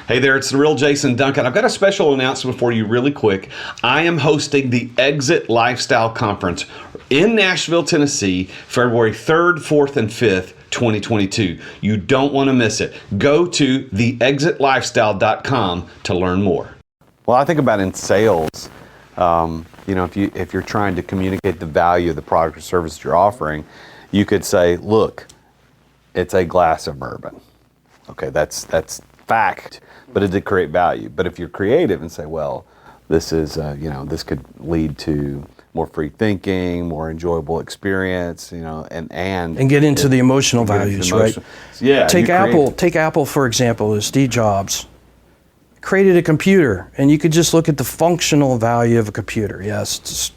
Hey there, it's the real Jason Duncan. I've got a special announcement for you really quick. I am hosting the Exit Lifestyle Conference in Nashville, Tennessee, February 3rd, 4th, and 5th, 2022. You don't want to miss it. Go to theexitlifestyle.com to learn more. Well, I think about in sales, if you're trying to communicate the value of the product or service you're offering, you could say, look, it's a glass of bourbon. Okay, that's fact, but it did create value. But if you're creative and say, well, this is, this could lead to more free thinking, more enjoyable experience, and get into the emotional values, right? Yeah. Take Apple, for example. Steve Jobs created a computer, and you could just look at the functional value of a computer. Yes,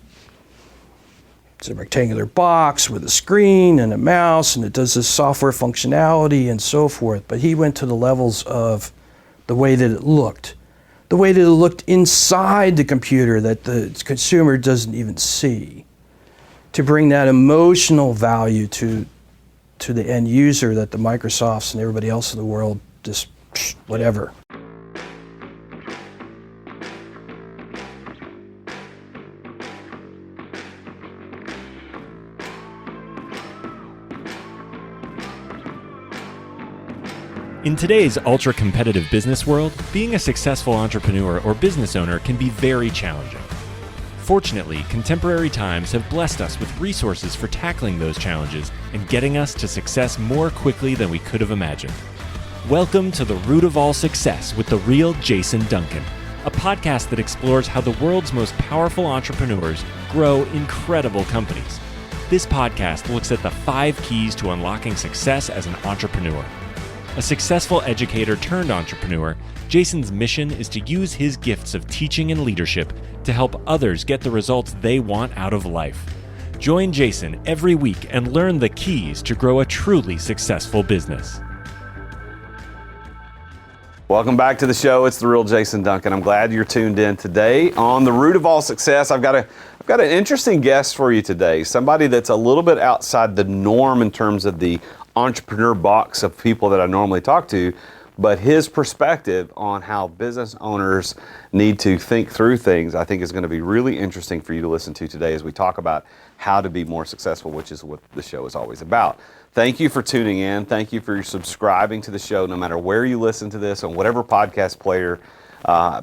it's a rectangular box with a screen and a mouse, and it does this software functionality and so forth. But he went to the levels of the way that it looked inside the computer that the consumer doesn't even see, to bring that emotional value to the end user that the Microsofts and everybody else in the world just whatever. In today's ultra-competitive business world, being a successful entrepreneur or business owner can be very challenging. Fortunately, contemporary times have blessed us with resources for tackling those challenges and getting us to success more quickly than we could have imagined. Welcome to The Root of All Success with the real Jason Duncan, a podcast that explores how the world's most powerful entrepreneurs grow incredible companies. This podcast looks at the 5 keys to unlocking success as an entrepreneur. A successful educator turned entrepreneur, Jason's mission is to use his gifts of teaching and leadership to help others get the results they want out of life. Join Jason every week and learn the keys to grow a truly successful business. Welcome back to the show. It's the real Jason Duncan. I'm glad you're tuned in today. On the root of all success, I've got an interesting guest for you today. Somebody that's a little bit outside the norm in terms of the entrepreneur box of people that I normally talk to, but his perspective on how business owners need to think through things, I think is going to be really interesting for you to listen to today as we talk about how to be more successful, which is what the show is always about. Thank you for tuning in. Thank you for subscribing to the show, no matter where you listen to this, on whatever podcast player.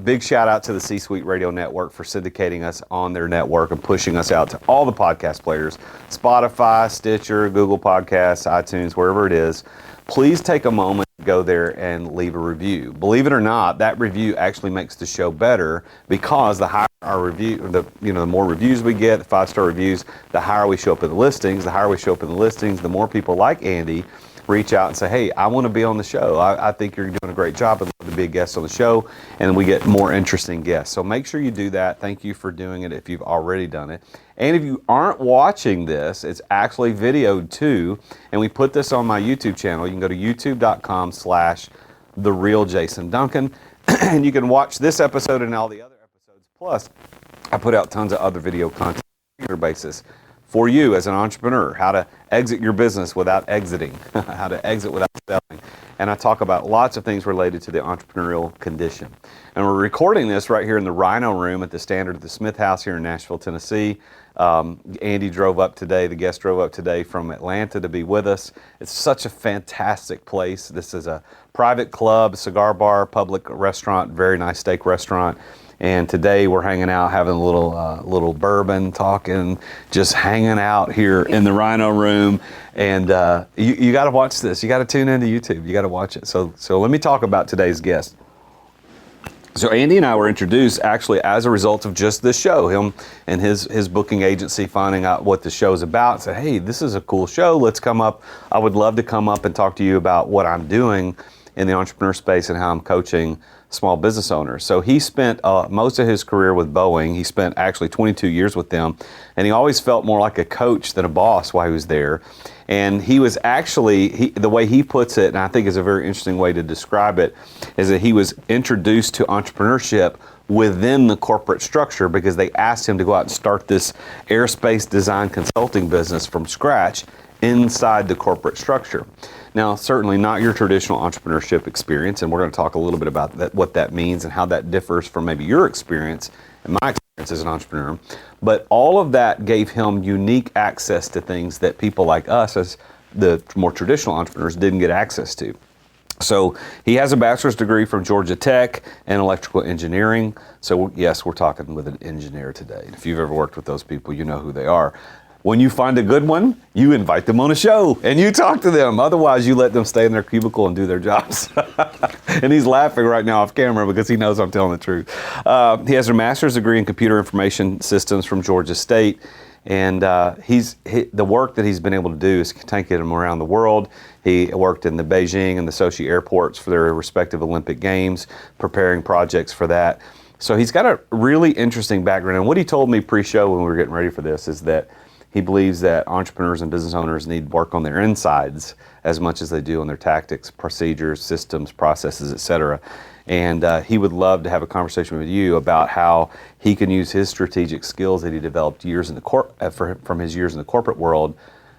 Big shout out to the C-Suite Radio Network for syndicating us on their network and pushing us out to all the podcast players, Spotify, Stitcher, Google Podcasts, iTunes, wherever it is. Please take a moment to go there and leave a review. Believe it or not, that review actually makes the show better, because the higher our review, the more reviews we get, the 5-star reviews, the higher we show up in the listings. The higher we show up in the listings, the more people like Andy reach out and say, hey, I want to be on the show. I think you're doing a great job. I'd love to be a guest on the show. And we get more interesting guests. So make sure you do that. Thank you for doing it if you've already done it. And if you aren't watching this, it's actually videoed too. And we put this on my YouTube channel. You can go to youtube.com/TheRealJasonDuncan. And you can watch this episode and all the other episodes. Plus, I put out tons of other video content on a regular basis for you as an entrepreneur, how to exit your business without exiting, how to exit without selling. And I talk about lots of things related to the entrepreneurial condition. And we're recording this right here in the Rhino Room at the Standard at the Smith House here in Nashville, Tennessee. Andy drove up today, the guest drove up today from Atlanta to be with us. It's such a fantastic place. This is a private club, cigar bar, public restaurant, very nice steak restaurant. And today we're hanging out, having a little bourbon, talking, just hanging out here in the Rhino Room. And you got to watch this. You got to tune into YouTube. You got to watch it. So let me talk about today's guest. So Andy and I were introduced actually as a result of just this show. Him and his booking agency finding out what the show's about. Said, hey, this is a cool show. Let's come up. I would love to come up and talk to you about what I'm doing in the entrepreneur space and how I'm coaching small business owners. So he spent most of his career with Boeing. He spent actually 22 years with them, and he always felt more like a coach than a boss while he was there. And he was actually, the way he puts it, and I think is a very interesting way to describe it, is that he was introduced to entrepreneurship within the corporate structure because they asked him to go out and start this Airspace Design Consulting business from scratch inside the corporate structure. Now, certainly not your traditional entrepreneurship experience, and we're going to talk a little bit about that, what that means and how that differs from maybe your experience and my experience as an entrepreneur. But all of that gave him unique access to things that people like us, as the more traditional entrepreneurs, didn't get access to. So he has a bachelor's degree from Georgia Tech in electrical engineering. So yes, we're talking with an engineer today. If you've ever worked with those people, you know who they are. When you find a good one, you invite them on a show and you talk to them. Otherwise, you let them stay in their cubicle and do their jobs. And he's laughing right now off camera because he knows I'm telling the truth. He has a master's degree in computer information systems from Georgia State. And the work that he's been able to do is taking him around the world. He worked in the Beijing and the Sochi airports for their respective Olympic Games, preparing projects for that. So he's got a really interesting background. And what he told me pre-show when we were getting ready for this is that he believes that entrepreneurs and business owners need work on their insides as much as they do on their tactics, procedures, systems, processes, etc. And he would love to have a conversation with you about how he can use his strategic skills that he developed years in the from his years in the corporate world,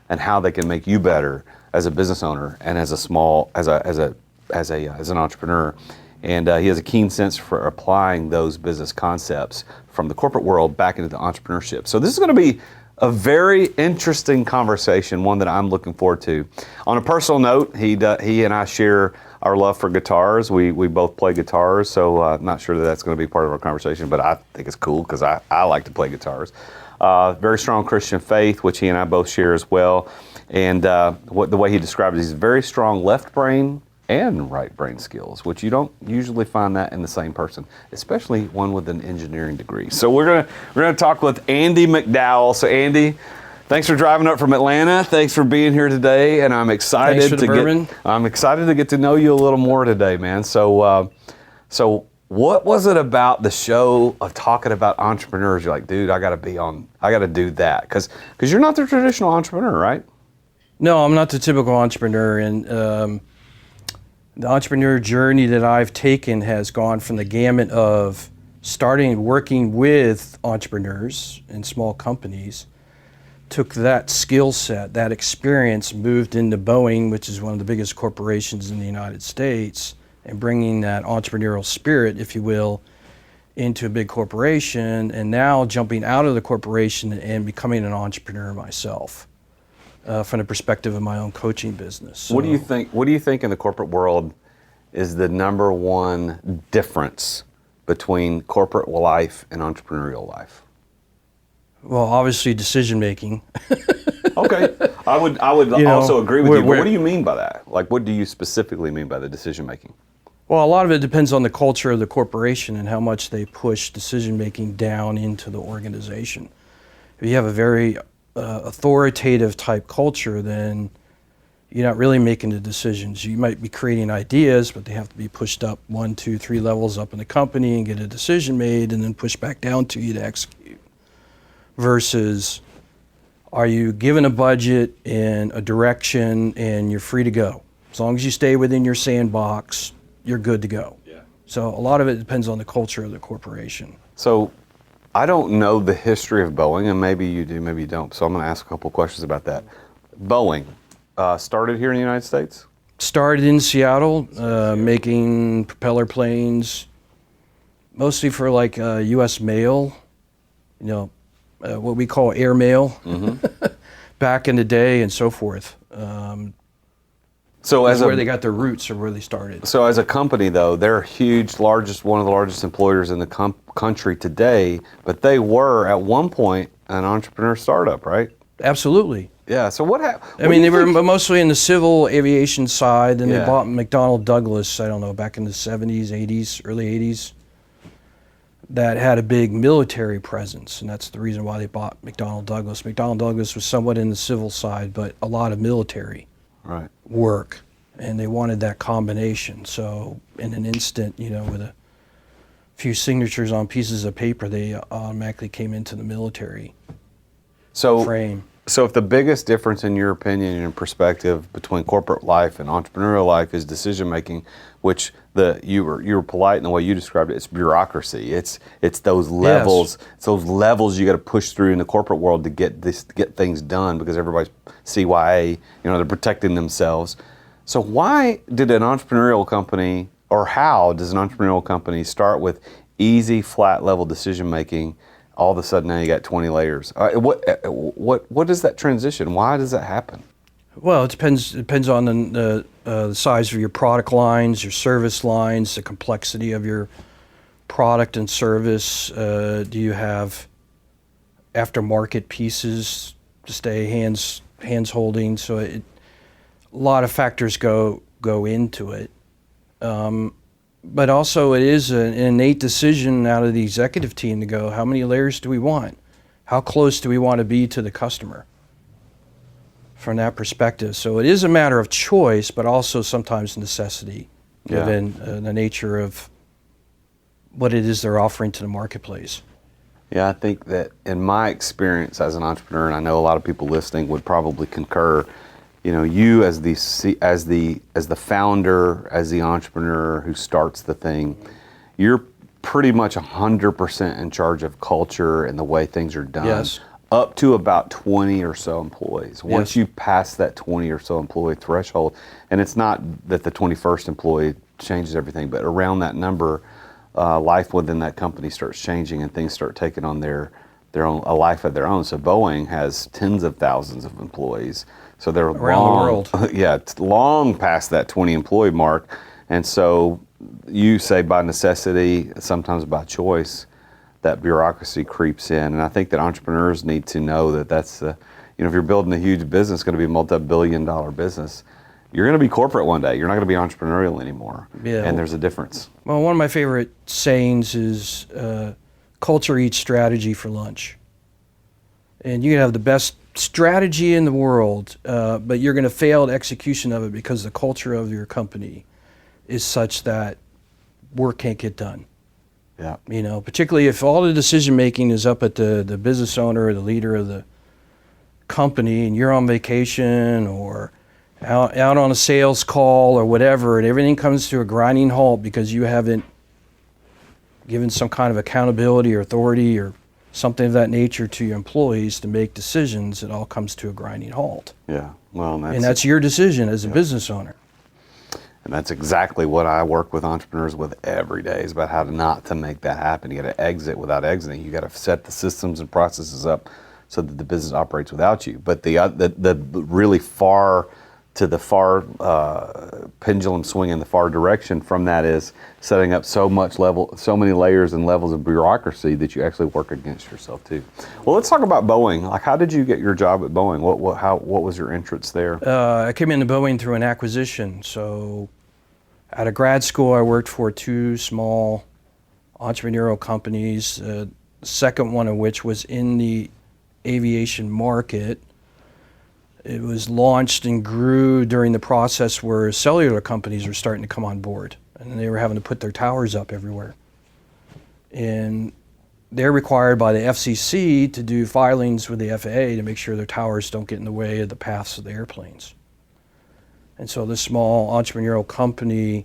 and how they can make you better as a business owner and as an entrepreneur. And he has a keen sense for applying those business concepts from the corporate world back into the entrepreneurship. So this is going to be a very interesting conversation, one that I'm looking forward to. On a personal note, he and I share our love for guitars. We both play guitars, so I'm not sure that that's going to be part of our conversation, but I think it's cool because I like to play guitars. Very strong Christian faith, which he and I both share as well. And the way he described it, he's very strong left brain and right brain skills, which you don't usually find that in the same person, especially one with an engineering degree. So we're gonna talk with Andy McDowell. So Andy, thanks for driving up from Atlanta. Thanks for being here today, and I'm excited to get to know you a little more today, man. So what was it about the show of talking about entrepreneurs? You're like, dude, I got to do that because you're not the traditional entrepreneur, right? No, I'm not the typical entrepreneur, and the entrepreneur journey that I've taken has gone from the gamut of starting working with entrepreneurs in small companies, took that skill set, that experience, moved into Boeing, which is one of the biggest corporations in the United States, and bringing that entrepreneurial spirit, if you will, into a big corporation, and now jumping out of the corporation and becoming an entrepreneur myself. From the perspective of my own coaching business. So, what do you think in the corporate world is the number one difference between corporate life and entrepreneurial life? Well, obviously decision making. Okay, I would also agree with you. But what do you mean by that? Like, what do you specifically mean by the decision making? Well, a lot of it depends on the culture of the corporation and how much they push decision making down into the organization. If you have a very authoritative type culture, then you're not really making the decisions. You might be creating ideas, but they have to be pushed up 1, 2, 3 levels up in the company and get a decision made and then pushed back down to you to execute. Versus, are you given a budget and a direction and you're free to go? As long as you stay within your sandbox, you're good to go. Yeah. So a lot of it depends on the culture of the corporation. So I don't know the history of Boeing, and maybe you do, maybe you don't. So I'm going to ask a couple of questions about that. Boeing started here in the United States? Started in Seattle, making propeller planes, mostly for like U.S. mail, what we call air mail, back in the day and so forth. So where they got their roots or where they started. So as a company, though, they're huge, one of the largest employers in the country today, but they were at one point an entrepreneur startup, right? Absolutely. Yeah. So what happened? They were mostly in the civil aviation side, and they bought McDonnell Douglas, I don't know, back in the 70s, 80s, early 80s, that had a big military presence, and that's the reason why they bought McDonnell Douglas. McDonnell Douglas was somewhat in the civil side, but a lot of military. Right. Work, and they wanted that combination. So in an instant, with a few signatures on pieces of paper, they automatically came into the military frame. So if the biggest difference in your opinion and perspective between corporate life and entrepreneurial life is decision making, which you were polite in the way you described it, it's bureaucracy. It's those levels. Yes. It's those levels you got to push through in the corporate world to get things done because everybody's CYA. They're protecting themselves. So why did an entrepreneurial company, or how does an entrepreneurial company start with easy, flat level decision making? All of a sudden now you got 20 layers. What is that transition? Why does that happen? Well, it depends on the size of your product lines, your service lines, the complexity of your product and service. Do you have aftermarket pieces to stay hands holding? So a lot of factors go into it. But also it is an innate decision out of the executive team to go, how many layers do we want? How close do we want to be to the customer from that perspective? So it is a matter of choice, but also sometimes necessity, given the nature of what it is they're offering to the marketplace. Yeah, I think that in my experience as an entrepreneur, and I know a lot of people listening would probably concur, you as the founder, as the entrepreneur who starts the thing, you're pretty much 100% in charge of culture and the way things are done. Yes. Up to about 20 or so employees. Once Yes. you pass that 20 or so employee threshold, and it's not that the 21st employee changes everything, but around that number, life within that company starts changing and things start taking on their own a life of their own. So Boeing has tens of thousands of employees. So they're Around the world. Yeah, it's long past that 20 employee mark. And so you say by necessity, sometimes by choice, that bureaucracy creeps in. And I think that entrepreneurs need to know that that's, if you're building a huge business, going to be a multi-billion-dollar business, you're going to be corporate one day. You're not going to be entrepreneurial anymore. Yeah. And there's a difference. Well, one of my favorite sayings is culture eats strategy for lunch. And you can have the best strategy in the world, but you're going to fail at execution of it because the culture of your company is such that work can't get done. Yeah. Particularly if all the decision making is up at the business owner or the leader of the company, and you're on vacation or out on a sales call or whatever, and everything comes to a grinding halt because you haven't given some kind of accountability or authority or something of that nature to your employees to make decisions, it all comes to a grinding halt. Yeah. Well, And that's your decision as a business owner. And that's exactly what I work with entrepreneurs with every day, is about how not to make that happen. You got to exit without exiting. You got to set the systems and processes up so that the business operates without you. But the really far pendulum swing in the far direction from that is setting up so many layers and levels of bureaucracy that you actually work against yourself too. Well, let's talk about Boeing. Like, how did you get your job at Boeing? What was your entrance there? I came into Boeing through an acquisition. So out of grad school, I worked for two small entrepreneurial companies, the second one of which was in the aviation market. It was launched and grew during the process where cellular companies were starting to come on board, and they were having to put their towers up everywhere. And they're required by the FCC to do filings with the FAA to make sure their towers don't get in the way of the paths of the airplanes. And so this small entrepreneurial company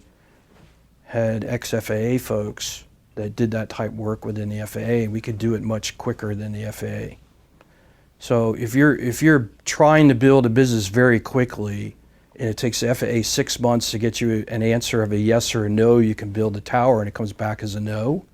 had ex-FAA folks that did that type work within the FAA. We could do it much quicker than the FAA. So if you're trying to build a business very quickly, and it takes the FAA 6 months to get you an answer of a yes or a no, you can build a tower, and it comes back as a no,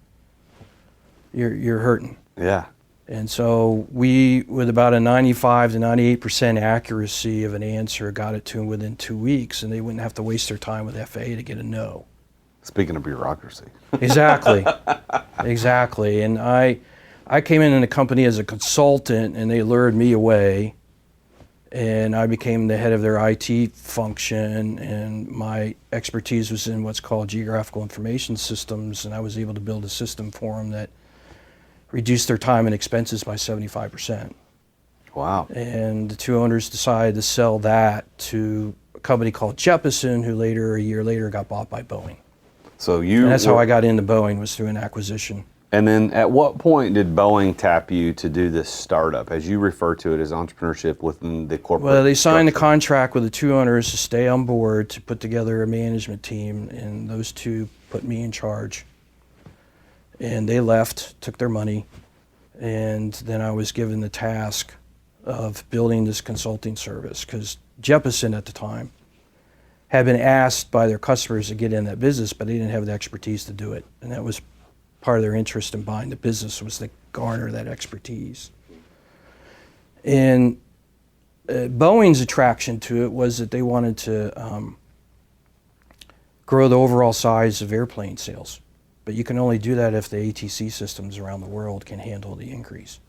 you're hurting. Yeah. And so we, with about a 95 to 98% accuracy of an answer, got it to them within 2 weeks, and they wouldn't have to waste their time with FAA to get a no. Speaking of bureaucracy. Exactly. Exactly. And I came in the company as a consultant, and they lured me away, and I became the head of their IT function, and my expertise was in what's called geographical information systems, and I was able to build a system for them that reduced their time and expenses by 75%. Wow. And the two owners decided to sell that to a company called Jeppesen, who a year later got bought by Boeing. So And that's how I got into Boeing, was through an acquisition. And then at what point did Boeing tap you to do this startup, as you refer to it as entrepreneurship within the corporate Well, they signed a structure? contract with the two owners to stay on board to put together a management team, and those two put me in charge. And they left, took their money, and then I was given the task of building this consulting service, because Jeppesen at the time had been asked by their customers to get in that business, but they didn't have the expertise to do it. And that was part of their interest in buying the business, was to garner that expertise. And Boeing's attraction to it was that they wanted to grow the overall size of airplane sales. But you can only do that if the ATC systems around the world can handle the increase.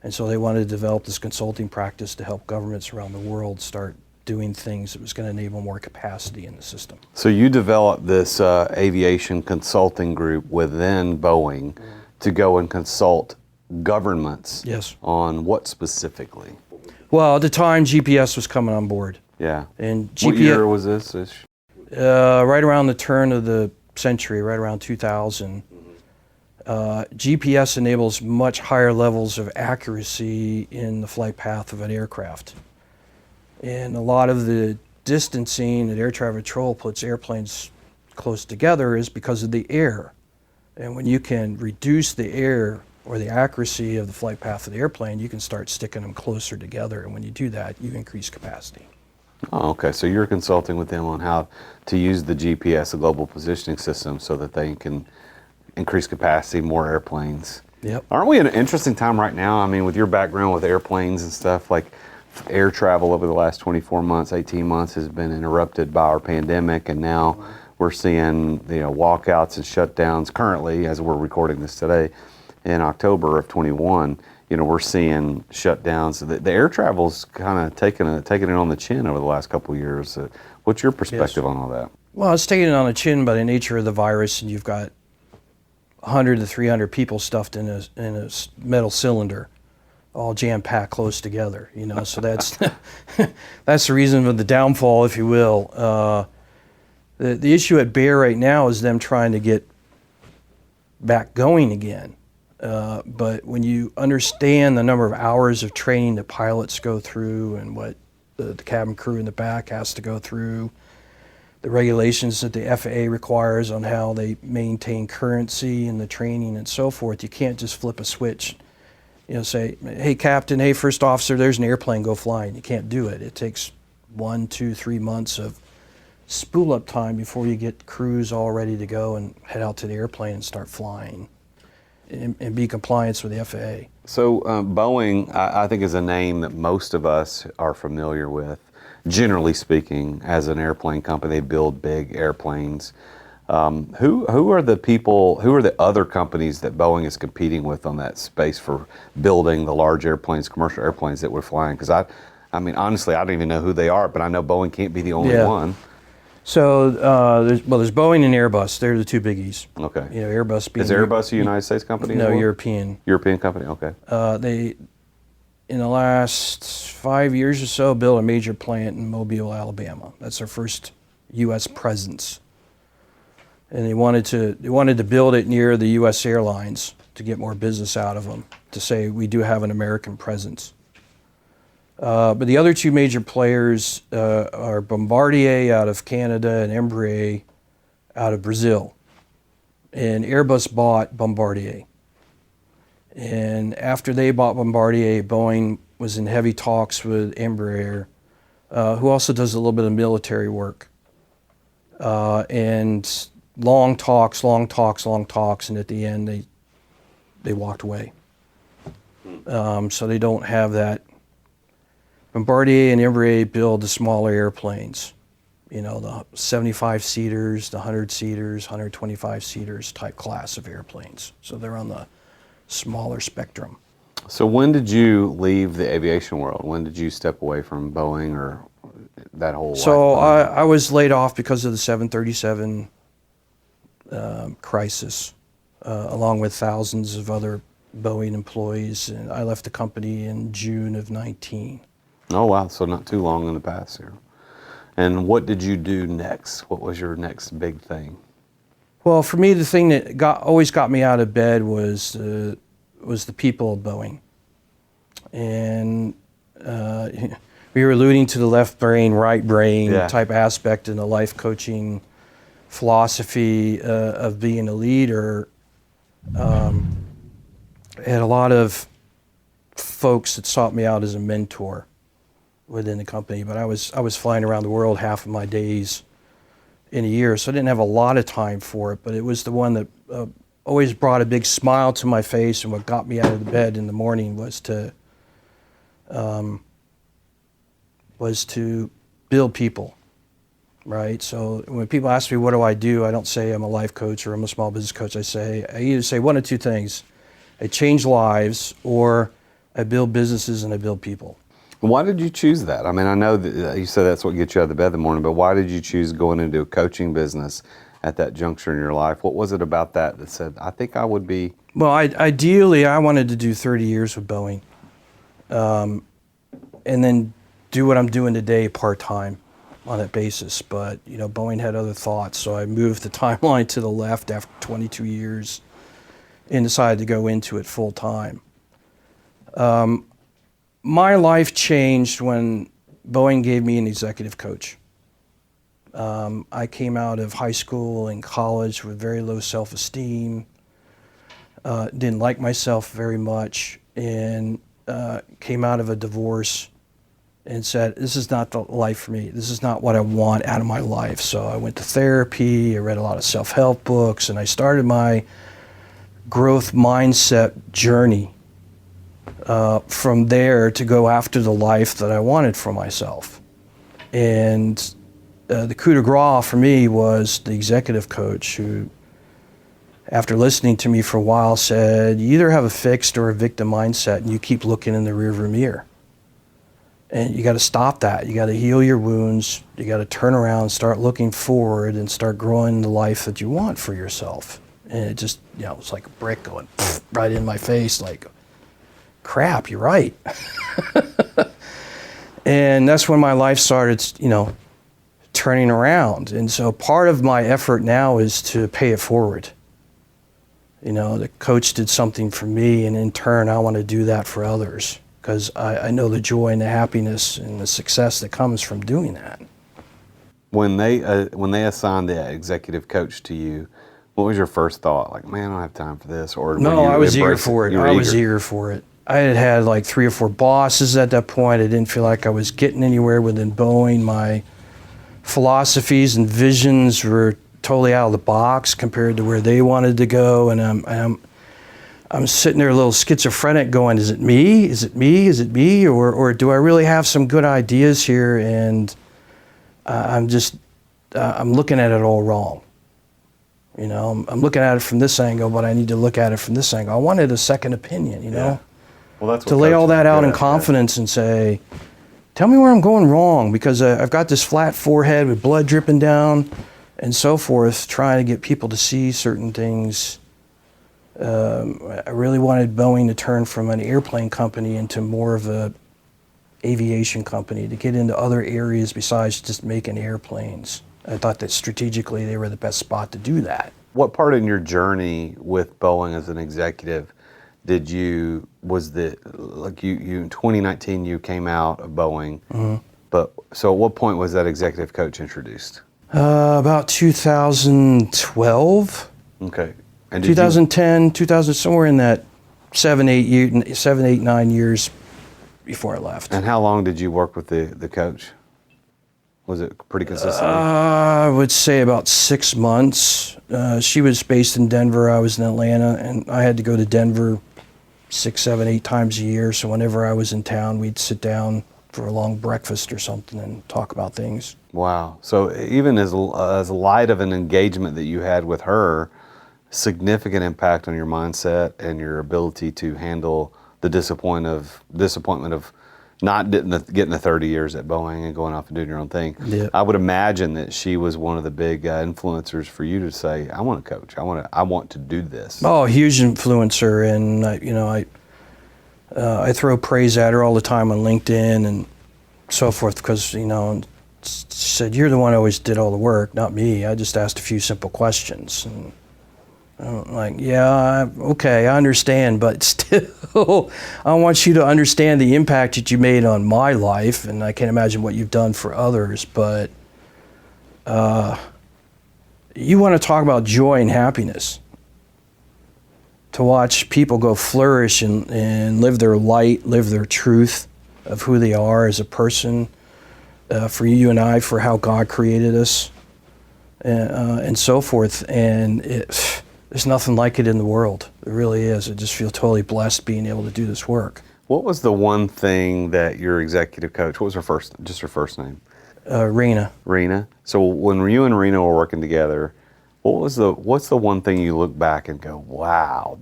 And so they wanted to develop this consulting practice to help governments around the world start doing things that was going to enable more capacity in the system. So you developed this aviation consulting group within Boeing to go and consult governments. Yes. On what specifically? Well, at the time, GPS was coming on board. Yeah. And What year was this? Right around the turn of the century, right around 2000. GPS enables much higher levels of accuracy in the flight path of an aircraft. And a lot of the distancing that air traffic control puts airplanes close together is because of the air. And when you can reduce the air or the accuracy of the flight path of the airplane, you can start sticking them closer together. And when you do that, you increase capacity. Oh, okay. So you're consulting with them on how to use the GPS, the global positioning system, so that they can increase capacity, more airplanes. Yep. Aren't we in an interesting time right now? I mean, with your background with airplanes and stuff, like air travel over the last 24 months, 18 months has been interrupted by our pandemic, and now we're seeing walkouts and shutdowns currently, as we're recording this today, in October of 21. We're seeing shutdowns. The air travel's kind of taking it on the chin over the last couple of years. What's your perspective on all that? Well, it's taken it on the chin by the nature of the virus, and you've got 100 to 300 people stuffed in a metal cylinder, all jam-packed close together. So that's that's the reason for the downfall, if you will. The issue at bear right now is them trying to get back going again. But when you understand the number of hours of training that pilots go through and what the cabin crew in the back has to go through, the regulations that the FAA requires on how they maintain currency and the training and so forth, you can't just flip a switch, say, hey, Captain, hey, First Officer, there's an airplane, go flying. You can't do it. It takes 1, 2, 3 months of spool up time before you get crews all ready to go and head out to the airplane and start flying and be compliant with the FAA. So Boeing, I think, is a name that most of us are familiar with. Generally speaking, as an airplane company, they build big airplanes. Who are the people, who are the other companies that Boeing is competing with on that space for building the large airplanes, commercial airplanes that we're flying? Because I mean, honestly, I don't even know who they are, but I know Boeing can't be the only one. So there's Boeing and Airbus. They're the two biggies. Okay. Airbus being... Is Airbus a United States company? No, as well? European. European company, okay. They, in the last 5 years or so, built a major plant in Mobile, Alabama. That's their first U.S. presence. And they wanted to build it near the U.S. airlines to get more business out of them, to say we do have an American presence. But the other two major players are Bombardier out of Canada and Embraer out of Brazil. And Airbus bought Bombardier. And after they bought Bombardier, Boeing was in heavy talks with Embraer, who also does a little bit of military work. And long talks, and at the end they walked away. So they don't have that. Bombardier and Embraer build the smaller airplanes, the 75-seaters, the 100-seaters, 125-seaters type class of airplanes. So they're on the smaller spectrum. So when did you leave the aviation world? When did you step away from Boeing or that whole So life? I was laid off because of the 737 crisis, along with thousands of other Boeing employees. And I left the company in June of 19. Oh, wow. So not too long in the past here. And what did you do next? What was your next big thing? Well, for me, the thing that always got me out of bed was the people of Boeing. And we were alluding to the left brain, right brain type aspect in the life coaching philosophy of being a leader. I had a lot of folks that sought me out as a mentor, within the company, but I was flying around the world half of my days in a year, so I didn't have a lot of time for it, but it was the one that always brought a big smile to my face, and what got me out of the bed in the morning was to build people, right? So when people ask me what do, I don't say I'm a life coach or I'm a small business coach. I either say one of two things: I change lives, or I build businesses and I build people. Why did you choose that? I mean, I know that you said that's what gets you out of the bed in the morning, but why did you choose going into a coaching business at that juncture in your life? What was it about that said, I think I would be? Well, ideally, I wanted to do 30 years with Boeing, and then do what I'm doing today part-time on that basis. But, you know, Boeing had other thoughts, so I moved the timeline to the left after 22 years and decided to go into it full-time. My life changed when Boeing gave me an executive coach. I came out of high school and college with very low self-esteem, didn't like myself very much, and came out of a divorce and said, this is not the life for me. This is not what I want out of my life. So I went to therapy, I read a lot of self-help books, and I started my growth mindset journey from there to go after the life that I wanted for myself. And the coup de grace for me was the executive coach who, after listening to me for a while, said, you either have a fixed or a victim mindset and you keep looking in the rearview mirror. And you got to stop that. You got to heal your wounds. You got to turn around, start looking forward, and start growing the life that you want for yourself. And it just, you know, it's like a brick going right in my face, like, crap, you're right. And that's when my life started, you know, turning around. And so part of my effort now is to pay it forward. You know, the coach did something for me, and in turn, I want to do that for others, because I know the joy and the happiness and the success that comes from doing that. When they assigned the executive coach to you, what was your first thought? Like, man, I don't have time for this, or no, I was eager for it. I was eager for it. I had had like 3 or 4 bosses at that point. I didn't feel like I was getting anywhere within Boeing. My philosophies and visions were totally out of the box compared to where they wanted to go, and I'm sitting there a little schizophrenic going, is it me? Is it me? Is it me? Or do I really have some good ideas here? And I'm looking at it all wrong. You know, I'm looking at it from this angle, but I need to look at it from this angle. I wanted a second opinion, you know? Yeah. Well, that's what to lay all that out in confidence and say, tell me where I'm going wrong, because I've got this flat forehead with blood dripping down and so forth, trying to get people to see certain things. I really wanted Boeing to turn from an airplane company into more of a aviation company, to get into other areas besides just making airplanes. I thought that strategically they were the best spot to do that. What part in your journey with Boeing as an executive in 2019 you came out of Boeing, but so at what point was that executive coach introduced? About 2012. Okay. And 2010, 2000, somewhere in that 7, 8, 9 years before I left. And how long did you work with the coach? Was it pretty consistent? I would say about 6 months. She was based in Denver. I was in Atlanta, and I had to go to Denver 6, 7, 8 times a year. So whenever I was in town, we'd sit down for a long breakfast or something and talk about things. Wow. So even as light of an engagement that you had with her, significant impact on your mindset and your ability to handle the disappointment of not getting the 30 years at Boeing and going off and doing your own thing. Yeah. I would imagine that she was one of the big influencers for you to say, I want to coach. I want to do this. Oh, a huge influencer, and I throw praise at her all the time on LinkedIn and so forth, because, you know, she said, you're the one who always did all the work, not me. I just asked a few simple questions. And I'm like, yeah, okay, I understand, but still, I want you to understand the impact that you made on my life, and I can't imagine what you've done for others, but you want to talk about joy and happiness. To watch people go flourish and live their light, live their truth, of who they are as a person, for you and I, for how God created us, and so forth. And there's nothing like it in the world. It really is. I just feel totally blessed being able to do this work. What was the one thing that your executive coach, what was her first name? Rena. Rena. So when you and Rena were working together, what's the one thing you look back and go, wow,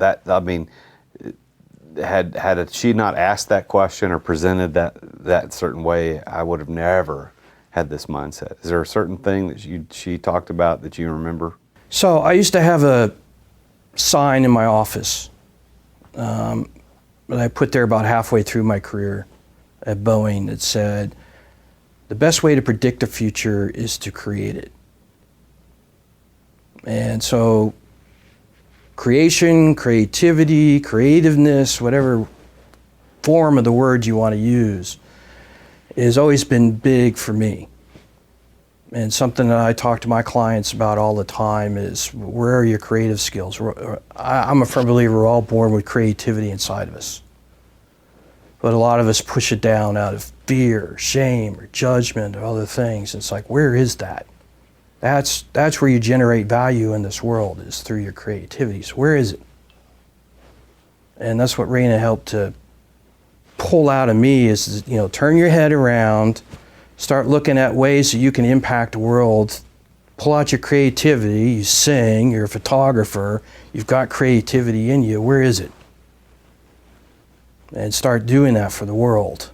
had she not asked that question or presented that certain way, I would have never had this mindset. Is there a certain thing that she talked about that you remember? So I used to have a sign in my office that I put there about halfway through my career at Boeing that said, the best way to predict the future is to create it. And so creation, creativity, creativeness, whatever form of the word you want to use, has always been big for me. And something that I talk to my clients about all the time is, where are your creative skills? I'm a firm believer we're all born with creativity inside of us. But a lot of us push it down out of fear, shame, or judgment, or other things. It's like, where is that? That's where you generate value in this world, is through your creativity. So where is it? And that's what Rena helped to pull out of me, is, turn your head around, start looking at ways that you can impact the world, pull out your creativity. You sing, you're a photographer, you've got creativity in you. Where is it? And start doing that for the world.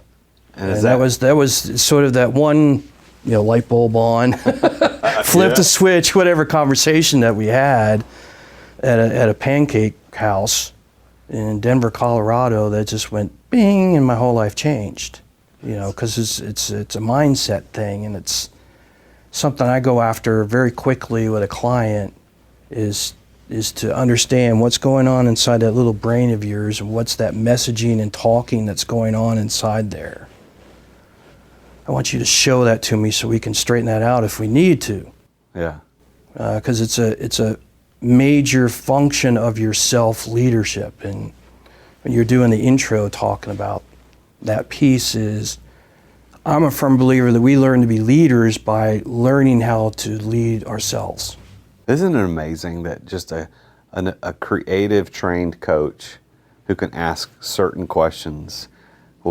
And that was sort of that one, light bulb on, flip the switch, whatever conversation that we had at a pancake house in Denver, Colorado, that just went bing, and my whole life changed. Because it's a mindset thing, and it's something I go after very quickly with a client, is to understand what's going on inside that little brain of yours, and what's that messaging and talking that's going on inside there. I want you to show that to me so we can straighten that out if we need to. Yeah. Because it's a major function of your self-leadership. And when you're doing the intro talking about that piece, is I'm a firm believer that we learn to be leaders by learning how to lead ourselves. Isn't it amazing that just a creative trained coach who can ask certain questions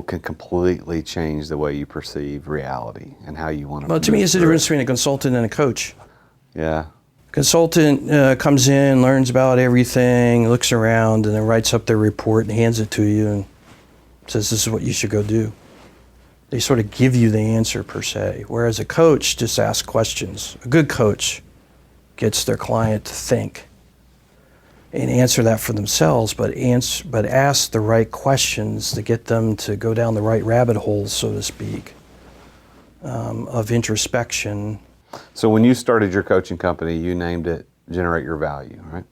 can completely change the way you perceive reality and how you want to. Well, to me, it's the difference between a consultant and a coach. Yeah. Consultant comes in, learns about everything, looks around, and then writes up their report and hands it to you and says, this is what you should go do. They sort of give you the answer, per se. Whereas a coach just asks questions. A good coach gets their client to think and answer that for themselves, but ask the right questions to get them to go down the right rabbit holes, so to speak, of introspection. So when you started your coaching company, you named it Generate Your Value, right?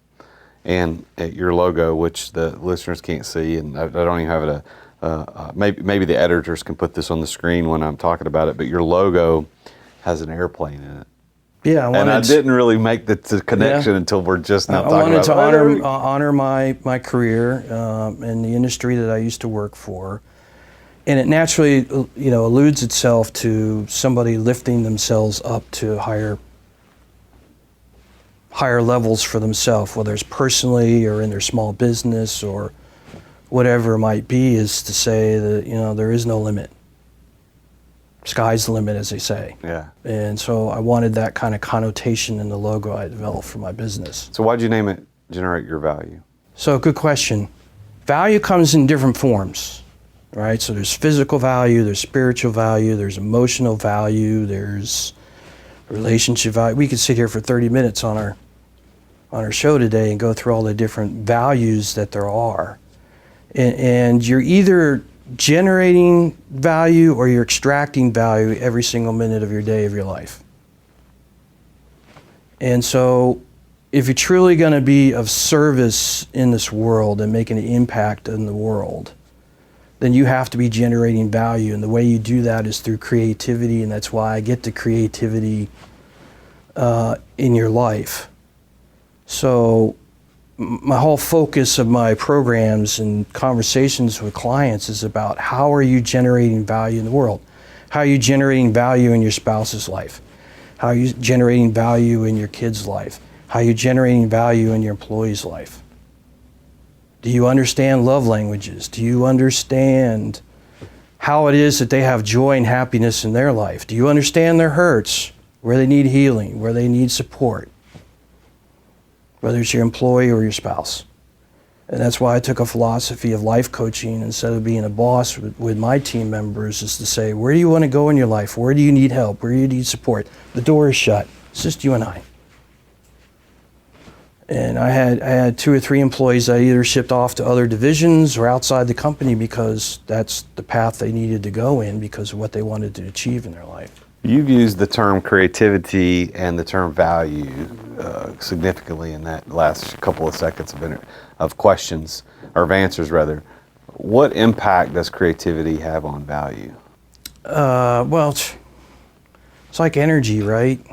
And at your logo, which the listeners can't see, and I don't even have it, maybe the editors can put this on the screen when I'm talking about it, but your logo has an airplane in it. Yeah, I didn't really make the connection until we're just now talking about it. I wanted to honor my career in the industry that I used to work for. And it naturally, alludes itself to somebody lifting themselves up to higher levels for themselves, whether it's personally or in their small business or whatever it might be, is to say that, there is no limit. Sky's the limit, as they say. Yeah. And so I wanted that kind of connotation in the logo I developed for my business. So why'd you name it Generate Your Value? So good question. Value comes in different forms, right? So there's physical value, there's spiritual value, there's emotional value, there's relationship value. We could sit here for 30 minutes on our show today and go through all the different values that there are. And you're either generating value or you're extracting value every single minute of your day, of your life. And so if you're truly going to be of service in this world and making an impact in the world, then you have to be generating value. And the way you do that is through creativity, and that's why I get to creativity in your life. So my whole focus of my programs and conversations with clients is about how are you generating value in the world? How are you generating value in your spouse's life? How are you generating value in your kid's life? How are you generating value in your employee's life? Do you understand love languages? Do you understand how it is that they have joy and happiness in their life? Do you understand their hurts, where they need healing, where they need support? Whether it's your employee or your spouse. And that's why I took a philosophy of life coaching instead of being a boss with my team members, is to say, where do you want to go in your life? Where do you need help? Where do you need support? The door is shut. It's just you and I. And I had 2 or 3 employees that either shipped off to other divisions or outside the company because that's the path they needed to go in because of what they wanted to achieve in their life. You've used the term creativity and the term value significantly in that last couple of seconds of questions, or of answers rather. What impact does creativity have on value? Well, it's like energy, right?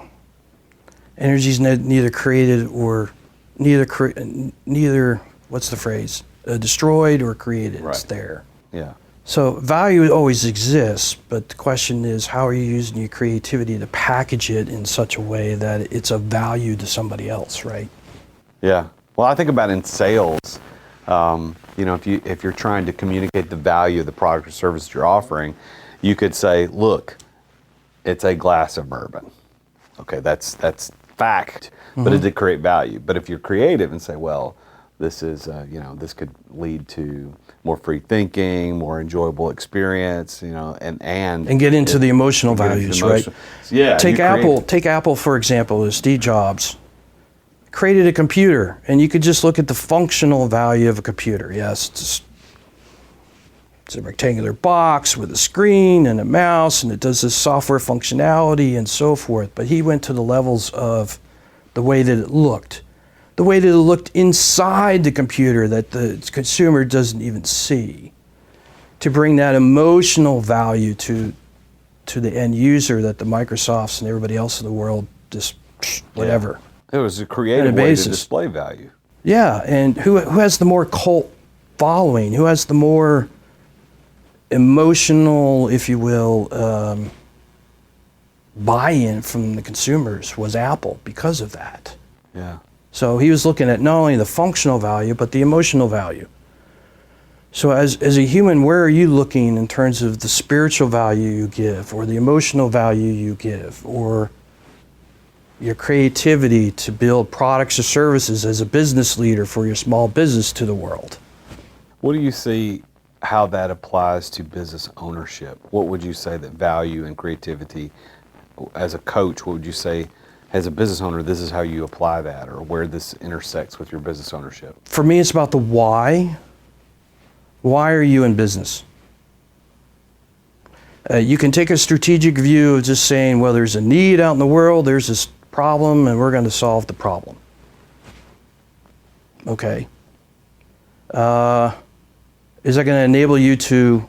Energy's neither created or neither what's the phrase? Destroyed or created. Right. It's there. Yeah. So value always exists, but the question is, how are you using your creativity to package it in such a way that it's of value to somebody else, right? Yeah. Well, I think about in sales, if you're trying to communicate the value of the product or service you're offering, you could say, look, it's a glass of bourbon. Okay, that's fact, but it did create value. But if you're creative and say, well, this is, this could lead to more free thinking, more enjoyable experience, and get into the emotional values, right? Yeah. Take Apple, for example. Steve Jobs created a computer, and you could just look at the functional value of a computer. Yes, it's a rectangular box with a screen and a mouse, and it does this software functionality and so forth. But he went to the levels of the way that it looked. The way that it looked inside the computer that the consumer doesn't even see, to bring that emotional value to the end user that the Microsofts and everybody else in the world just whatever. Yeah. It was a creative way to display value. Yeah, and who has the more cult following? Who has the more emotional, if you will, buy-in from the consumers was Apple because of that. Yeah. So he was looking at not only the functional value, but the emotional value. So as a human, where are you looking in terms of the spiritual value you give, or the emotional value you give, or your creativity to build products or services as a business leader for your small business to the world? What do you see how that applies to business ownership? What would you say that value and creativity, as a coach, what would you say, as a business owner, this is how you apply that, or where this intersects with your business ownership? For me, it's about the why. Why are you in business? You can take a strategic view of just saying, well, there's a need out in the world, there's this problem, and we're going to solve the problem. Okay. Is that going to enable you to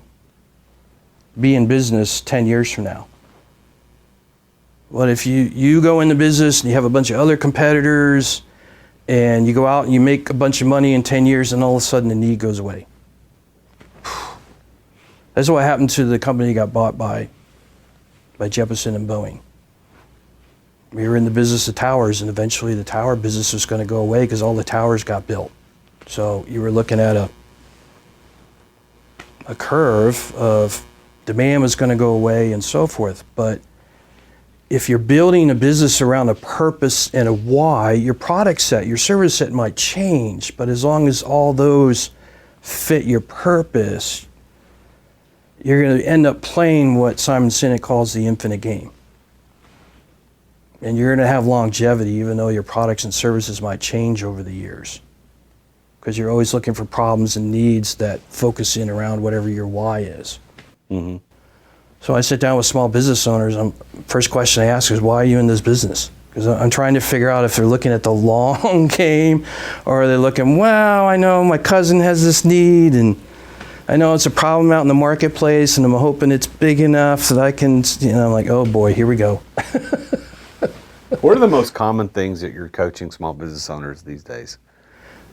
be in business 10 years from now? Well, if you go into business and you have a bunch of other competitors and you go out and you make a bunch of money in 10 years and all of a sudden the need goes away. That's what happened to the company that got bought by Jeppesen and Boeing. We were in the business of towers, and eventually the tower business was going to go away because all the towers got built. So you were looking at a curve of demand was going to go away and so forth. But if you're building a business around a purpose and a why, your product set, your service set might change, but as long as all those fit your purpose, you're going to end up playing what Simon Sinek calls the infinite game. And you're going to have longevity even though your products and services might change over the years, because you're always looking for problems and needs that focus in around whatever your why is. Mm-hmm. So I sit down with small business owners. First question I ask is, why are you in this business? Because I'm trying to figure out if they're looking at the long game, or are they looking, well, I know my cousin has this need, and I know it's a problem out in the marketplace, and I'm hoping it's big enough that I can, I'm like, oh boy, here we go. What are the most common things that you're coaching small business owners these days?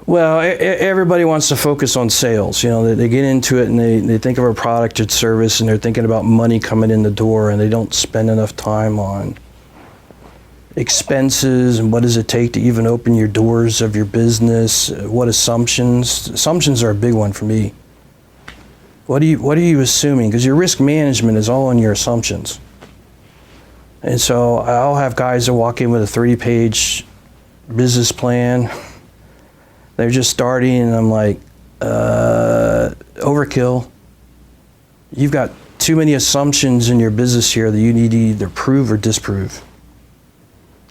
Well, everybody wants to focus on sales. You know, they get into it and they think of a product or service and they're thinking about money coming in the door, and they don't spend enough time on expenses and what does it take to even open your doors of your business, what assumptions are a big one for me. What are you assuming? Because your risk management is all in your assumptions. And so I'll have guys that walk in with a 30-page business plan. They're just starting, and I'm like, overkill. You've got too many assumptions in your business here that you need to either prove or disprove.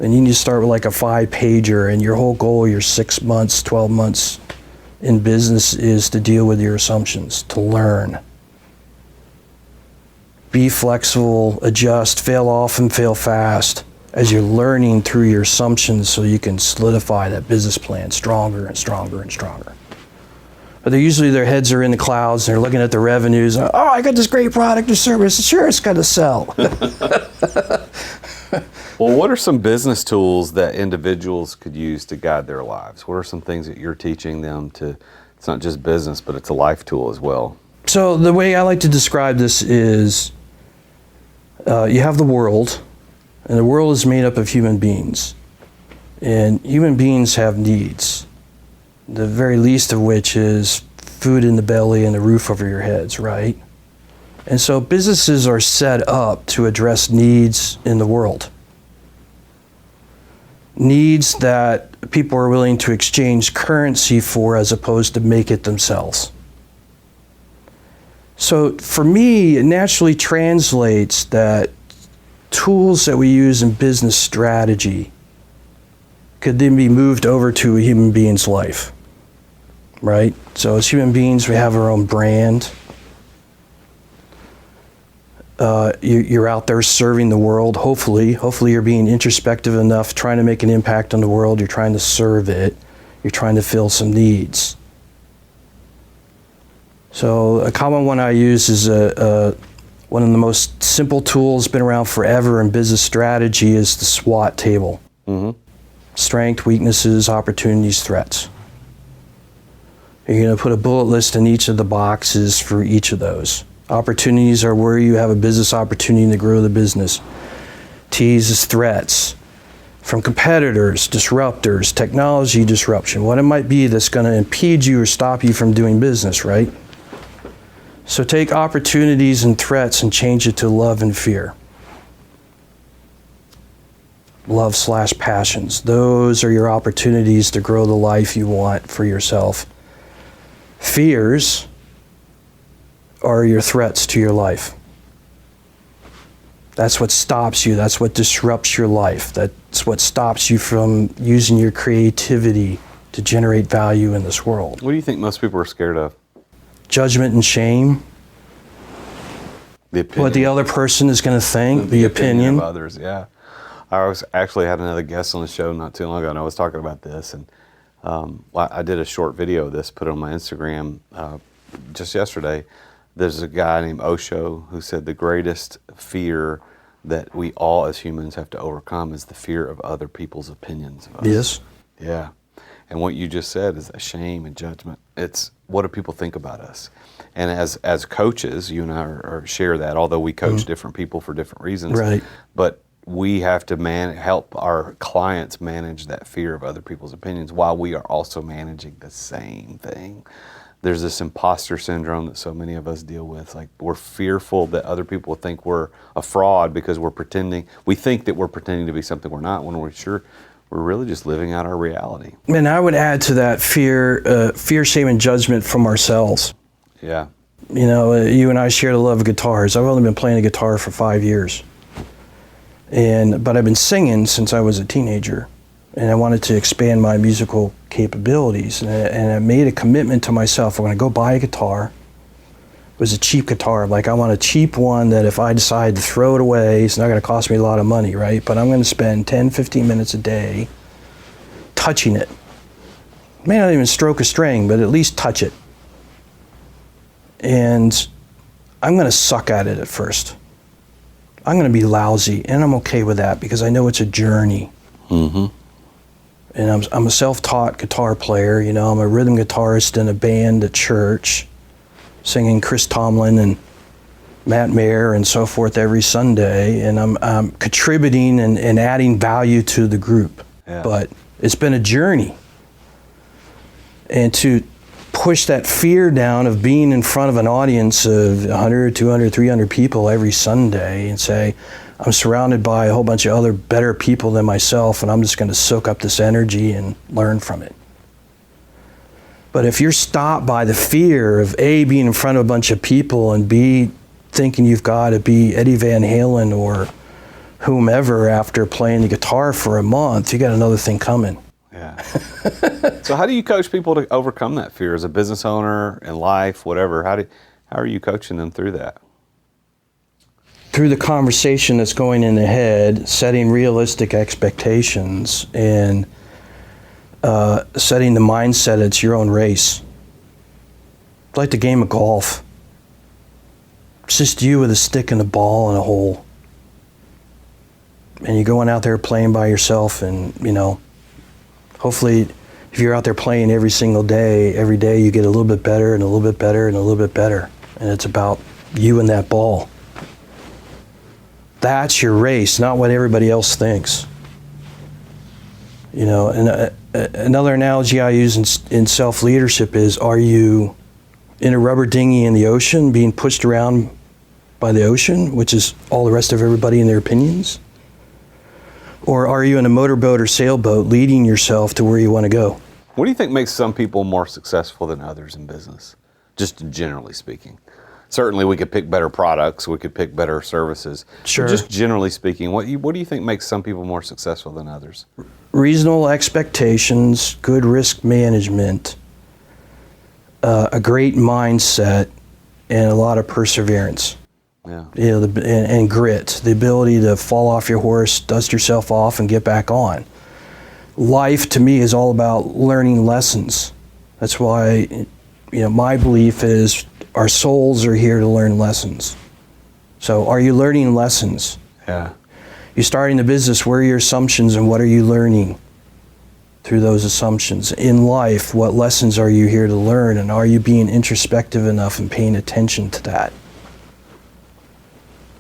And you need to start with like a 5-pager, and your whole goal, your 6 months, 12 months in business is to deal with your assumptions, to learn. Be flexible, adjust, fail often, fail fast, as you're learning through your assumptions so you can solidify that business plan stronger and stronger and stronger. But their heads are in the clouds and they're looking at the revenues. Oh, I got this great product or service. Sure, it's got to sell. Well, what are some business tools that individuals could use to guide their lives? What are some things that you're teaching them to, it's not just business, but it's a life tool as well? So the way I like to describe this is you have the world, and the world is made up of human beings. And human beings have needs, the very least of which is food in the belly and the roof over your heads, right? And so businesses are set up to address needs in the world. Needs that people are willing to exchange currency for as opposed to make it themselves. So for me, it naturally translates that tools that we use in business strategy could then be moved over to a human being's life, right? So as human beings, we have our own brand. You're out there serving the world, hopefully. Hopefully you're being introspective enough, trying to make an impact on the world. You're trying to serve it. You're trying to fill some needs. So a common one I use is one of the most simple tools, been around forever in business strategy, is the SWOT table. Mm-hmm. Strength, weaknesses, opportunities, threats. You're going to put a bullet list in each of the boxes for each of those. Opportunities are where you have a business opportunity to grow the business. T's is threats. From competitors, disruptors, technology disruption, what it might be that's going to impede you or stop you from doing business, right? So take opportunities and threats and change it to love and fear. Love/passions. Those are your opportunities to grow the life you want for yourself. Fears are your threats to your life. That's what stops you. That's what disrupts your life. That's what stops you from using your creativity to generate value in this world. What do you think most people are scared of? Judgment and shame. The opinion. What the other person is going to think. The opinion of others, yeah. I actually had another guest on the show not too long ago, and I was talking about this, and I did a short video of this, put it on my Instagram just yesterday. There's a guy named Osho who said the greatest fear that we all as humans have to overcome is the fear of other people's opinions of us. Yes. Yeah. And what you just said is a shame and judgment. It's what do people think about us? And as coaches, you and I share that, although we coach different people for different reasons. Right. But we have to help our clients manage that fear of other people's opinions while we are also managing the same thing. There's this imposter syndrome that so many of us deal with. Like, we're fearful that other people will think we're a fraud because we think that we're pretending to be something we're not, when we're really just living out our reality. And I would add to that fear, shame, and judgment from ourselves. Yeah. You know, you and I share the love of guitars. I've only been playing the guitar for 5 years. But I've been singing since I was a teenager. And I wanted to expand my musical capabilities. And I made a commitment to myself. I'm going to go buy a guitar. It was a cheap guitar. Like, I want a cheap one that if I decide to throw it away, it's not going to cost me a lot of money, right? But I'm going to spend 10, 15 minutes a day touching it. May not even stroke a string, but at least touch it. And I'm going to suck at it at first. I'm going to be lousy, and I'm okay with that because I know it's a journey. Mm-hmm. And I'm a self-taught guitar player. You know, I'm a rhythm guitarist in a band at church, singing Chris Tomlin and Matt Mayer and so forth every Sunday. And I'm contributing and adding value to the group. Yeah. But it's been a journey. And to push that fear down of being in front of an audience of 100, 200, 300 people every Sunday and say, I'm surrounded by a whole bunch of other better people than myself, and I'm just going to soak up this energy and learn from it. But if you're stopped by the fear of A, being in front of a bunch of people, and B, thinking you've got to be Eddie Van Halen or whomever after playing the guitar for a month, you got another thing coming. Yeah. So how do you coach people to overcome that fear as a business owner in life, whatever? How are you coaching them through that? Through the conversation that's going in the head, setting realistic expectations, and setting the mindset it's your own race. It's like the game of golf. It's just you with a stick and a ball and a hole. And you're going out there playing by yourself, and, you know, hopefully if you're out there playing every single day, every day you get a little bit better and a little bit better and a little bit better. And it's about you and that ball. That's your race, not what everybody else thinks. You know, and another analogy I use in self-leadership is, are you in a rubber dinghy in the ocean being pushed around by the ocean, which is all the rest of everybody and their opinions? Or are you in a motorboat or sailboat leading yourself to where you want to go? What do you think makes some people more successful than others in business, just generally speaking? Certainly we could pick better products, we could pick better services. Sure. But just generally speaking, what do you think makes some people more successful than others? Reasonable expectations, good risk management, a great mindset, and a lot of perseverance. Yeah. You know, and grit, the ability to fall off your horse, dust yourself off, and get back on. Life, to me, is all about learning lessons. That's why, you know, my belief is our souls are here to learn lessons. So are you learning lessons? Yeah. You're starting the business, where are your assumptions and what are you learning through those assumptions? In life, what lessons are you here to learn, and are you being introspective enough and paying attention to that?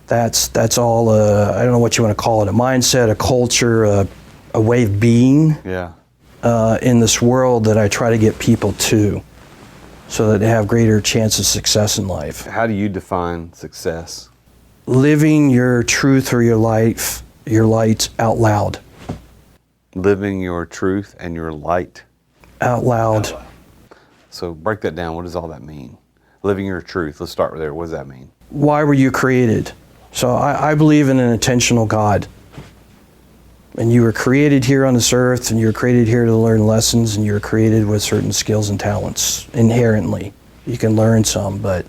That's all, I don't know what you want to call it, a mindset, a culture, a way of being Yeah. In this world that I try to get people to, so that they have greater chance of success in life. How do you define success? Living your truth or your light out loud. Living your truth and your light Out loud. So break that down. What does all that mean? Living your truth. Let's start there. What does that mean? Why were you created? So I believe in an intentional God. And you were created here on this earth, and you were created here to learn lessons, and you were created with certain skills and talents inherently. You can learn some, but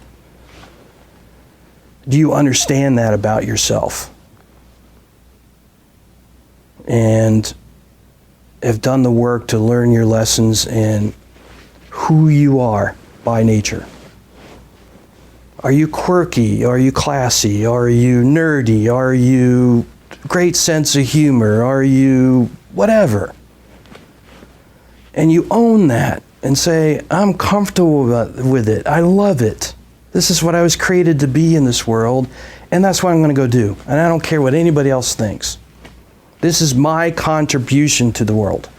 do you understand that about yourself? And have done the work to learn your lessons and who you are by nature. Are you quirky? Are you classy? Are you nerdy? Are you great sense of humor? Are you whatever? And you own that and say, I'm comfortable with it. I love it. This is what I was created to be in this world, and that's what I'm going to go do. And I don't care what anybody else thinks. This is my contribution to the world.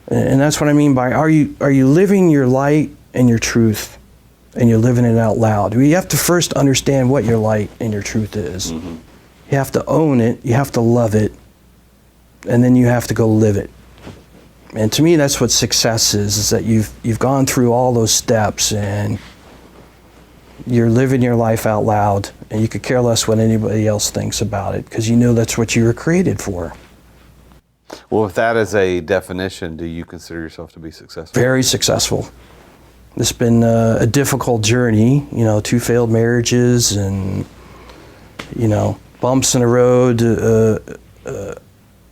And that's what I mean by, are you living your light and your truth, and you're living it out loud? You have to first understand what your light and your truth is. Mm-hmm. You have to own it, you have to love it, and then you have to go live it. And to me, that's what success is that you've gone through all those steps, and you're living your life out loud, and you could care less what anybody else thinks about it, because you know that's what you were created for. Well, with that as a definition, do you consider yourself to be successful? Very successful. It's been a difficult journey, 2 failed marriages, and, bumps in the road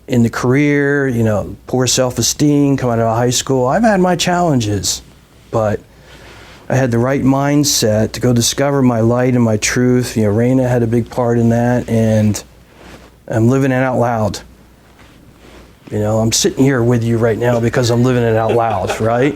in the career, poor self-esteem coming out of high school. I've had my challenges, but I had the right mindset to go discover my light and my truth. Raina had a big part in that, and I'm living it out loud. You know, I'm sitting here with you right now because I'm living it out loud, right?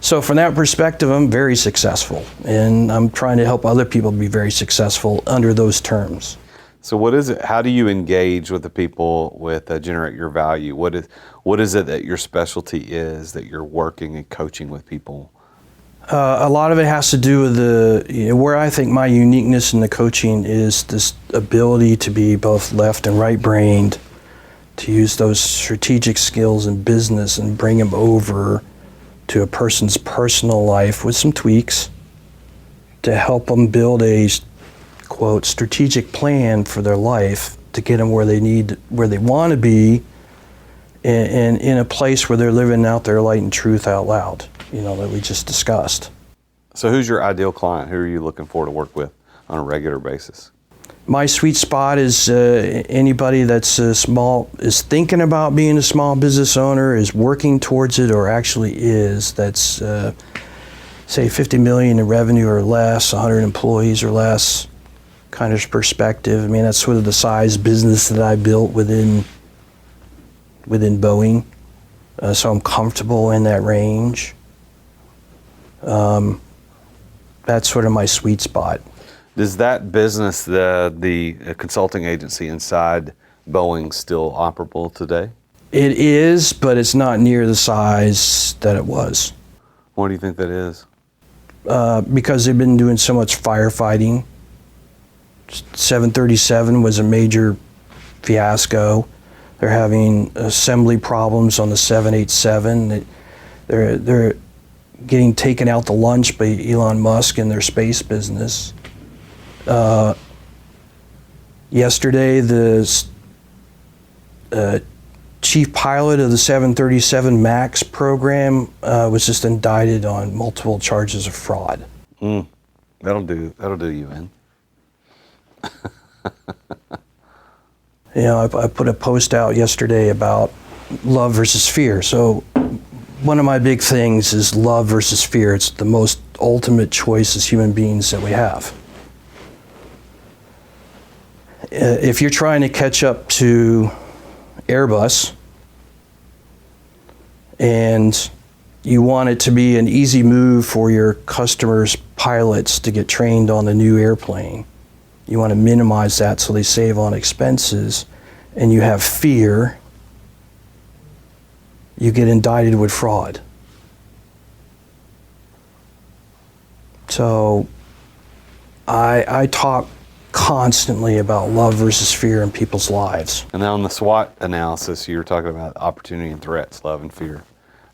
So from that perspective, I'm very successful, and I'm trying to help other people be very successful under those terms. So what is it? How do you engage with the people with generate your value? What is it that your specialty is that you're working and coaching with people? A lot of it has to do with where I think my uniqueness in the coaching is this ability to be both left and right-brained, to use those strategic skills in business and bring them over to a person's personal life with some tweaks to help them build a, quote, strategic plan for their life to get them where they want to be, and in a place where they're living out their light and truth out loud, you know, that we just discussed. So who's your ideal client? Who are you looking for to work with on a regular basis? My sweet spot is anybody that's is thinking about being a small business owner, is working towards it, or actually is, that's say 50 million in revenue or less, 100 employees or less kind of perspective. I mean, that's sort of the size business that I built within Boeing. So I'm comfortable in that range. That's sort of my sweet spot. Does that business, the consulting agency inside Boeing, still operable today? It is, but it's not near the size that it was. Why do you think that is? Because they've been doing so much firefighting. 737 was a major fiasco. They're having assembly problems on the 787. They're getting taken out to lunch by Elon Musk in their space business. Yesterday, the chief pilot of the 737 MAX program was just indicted on multiple charges of fraud. That'll do you in. You know, I put a post out yesterday about love versus fear. So one of my big things is love versus fear. It's the most ultimate choice as human beings that we have. If you're trying to catch up to Airbus and you want it to be an easy move for your customers' pilots to get trained on the new airplane, you want to minimize that so they save on expenses, and you have fear, you get indicted with fraud. So I talk constantly about love versus fear in people's lives. And then on the SWOT analysis, you were talking about opportunity and threats, love and fear.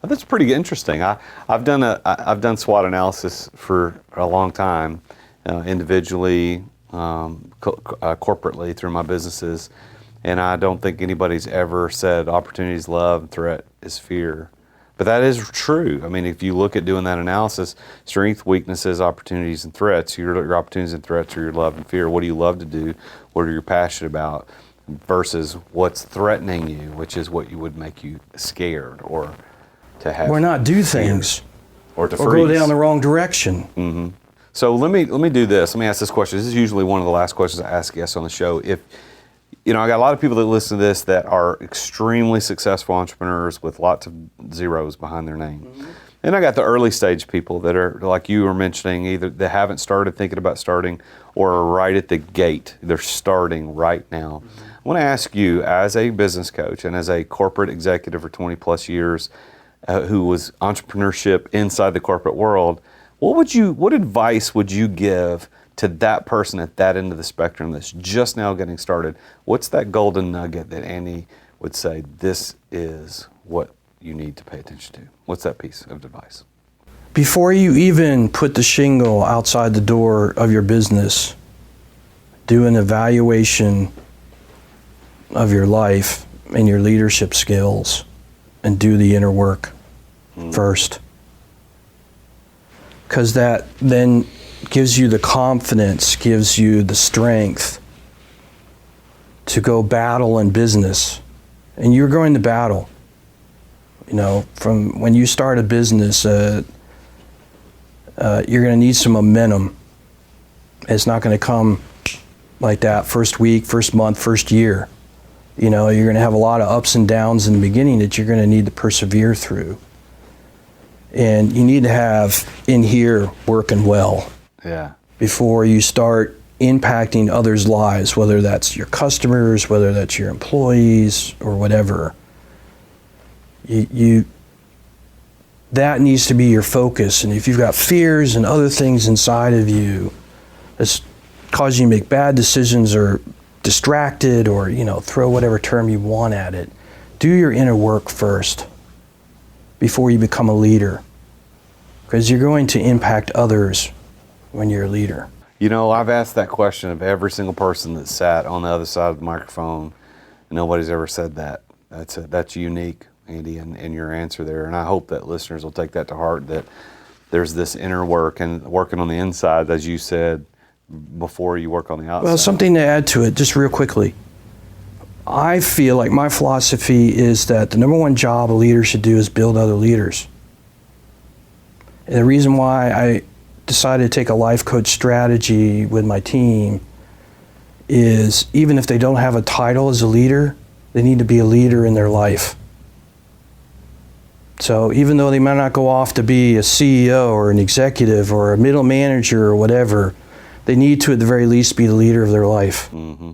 That's pretty interesting. I've done SWOT analysis for a long time, individually, corporately through my businesses, and I don't think anybody's ever said opportunity is love, threat is fear. But that is true. I mean, if you look at doing that analysis, strength, weaknesses, opportunities, and threats, your opportunities and threats are your love and fear. What do you love to do? What are you passionate about? Versus what's threatening you, which is what would make you scared or to have. Or not do things. Or to freeze. Or go down the wrong direction. Mm-hmm. So let me do this. Let me ask this question. This is usually one of the last questions I ask guests on the show. If I got a lot of people that listen to this that are extremely successful entrepreneurs with lots of zeros behind their name. Mm-hmm. And I got the early stage people that are, like you were mentioning, either they haven't started thinking about starting or are right at the gate. They're starting right now. Mm-hmm. I want to ask you, as a business coach and as a corporate executive for 20 plus years, who was entrepreneurship inside the corporate world, what advice would you give to that person at that end of the spectrum that's just now getting started? What's that golden nugget that Andy would say, this is what you need to pay attention to? What's that piece of advice? Before you even put the shingle outside the door of your business, do an evaluation of your life and your leadership skills and do the inner work first. Because that then gives you the confidence, gives you the strength to go battle in business. And you're going to battle. From when you start a business, you're going to need some momentum. It's not going to come like that first week, first month, first year. You know, you're going to have a lot of ups and downs in the beginning that you're going to need to persevere through. And you need to have in here working well. Yeah. Before you start impacting others' lives, whether that's your customers, whether that's your employees, or whatever. That needs to be your focus. And if you've got fears and other things inside of you that's causing you to make bad decisions or distracted, or, you know, throw whatever term you want at it, do your inner work first before you become a leader, because you're going to impact others when you're a leader. You know, I've asked that question of every single person that sat on the other side of the microphone, and nobody's ever said that. That's unique, Andy, in your answer there. And I hope that listeners will take that to heart, that there's this inner work and working on the inside, as you said, before you work on the outside. Well, something to add to it, just real quickly. I feel like my philosophy is that the number one job a leader should do is build other leaders. And the reason why I decided to take a life coach strategy with my team is, even if they don't have a title as a leader, they need to be a leader in their life. So even though they might not go off to be a CEO or an executive or a middle manager or whatever, they need to at the very least be the leader of their life. Mm-hmm.